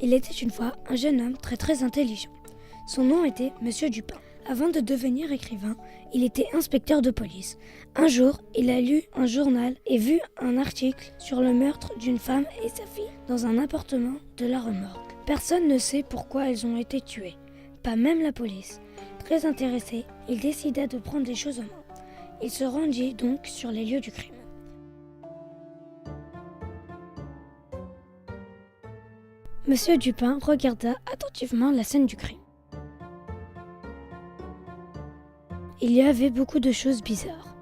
Il était une fois un jeune homme très intelligent. Son nom était Monsieur Dupin. Avant de devenir écrivain, il était inspecteur de police. Un jour, il a lu un journal et vu un article sur le meurtre d'une femme et sa fille dans un appartement de la remorque. Personne ne sait pourquoi elles ont été tuées, pas même la police. Très intéressé, il décida de prendre les choses en main. Il se rendit donc sur les lieux du crime. Monsieur Dupin regarda attentivement la scène du crime. Il y avait beaucoup de choses bizarres.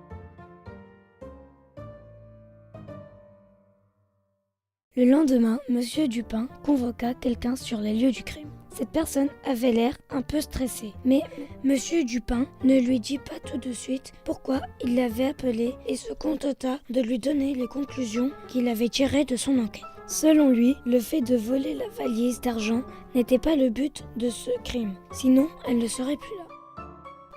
Le lendemain, Monsieur Dupin convoqua quelqu'un sur les lieux du crime. Cette personne avait l'air un peu stressée, mais Monsieur Dupin ne lui dit pas tout de suite pourquoi il l'avait appelé et se contenta de lui donner les conclusions qu'il avait tirées de son enquête. Selon lui, le fait de voler la valise d'argent n'était pas le but de ce crime, sinon elle ne serait plus là.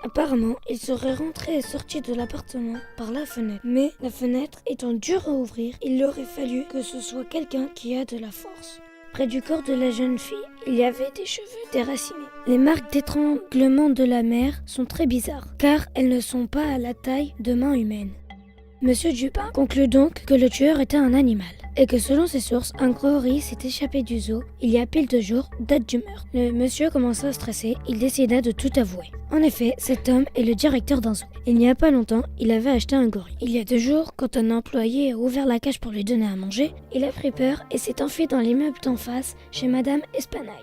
Apparemment, il serait rentré et sorti de l'appartement par la fenêtre. Mais la fenêtre étant dure à ouvrir, il aurait fallu que ce soit quelqu'un qui a de la force. Près du corps de la jeune fille, il y avait des cheveux déracinés. Les marques d'étranglement de la mère sont très bizarres, car elles ne sont pas à la taille de main humaine. Monsieur Dupin conclut donc que le tueur était un animal, et que selon ses sources, un gorille s'est échappé du zoo il y a pile 2 jours, date du meurtre. Le monsieur commença à stresser, il décida de tout avouer. En effet, cet homme est le directeur d'un zoo. Il n'y a pas longtemps, il avait acheté un gorille. Il y a 2 jours, quand un employé a ouvert la cage pour lui donner à manger, il a pris peur et s'est enfui dans l'immeuble d'en face, chez Madame Espanaille.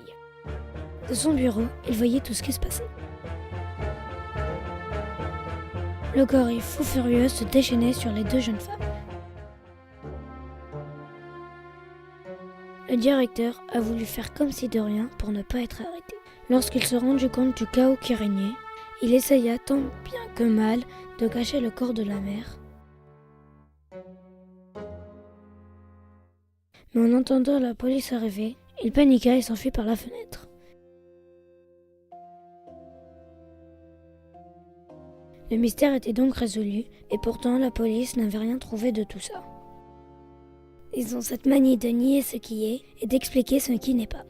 De son bureau, il voyait tout ce qui se passait. Le gorille fou furieux se déchaînait sur les 2 jeunes femmes. Le directeur a voulu faire comme si de rien pour ne pas être arrêté. Lorsqu'il se rendit compte du chaos qui régnait, il essaya tant bien que mal de cacher le corps de la mère. Mais en entendant la police arriver, il paniqua et s'enfuit par la fenêtre. Le mystère était donc résolu, et pourtant la police n'avait rien trouvé de tout ça. Ils ont cette manie de nier ce qui est et d'expliquer ce qui n'est pas.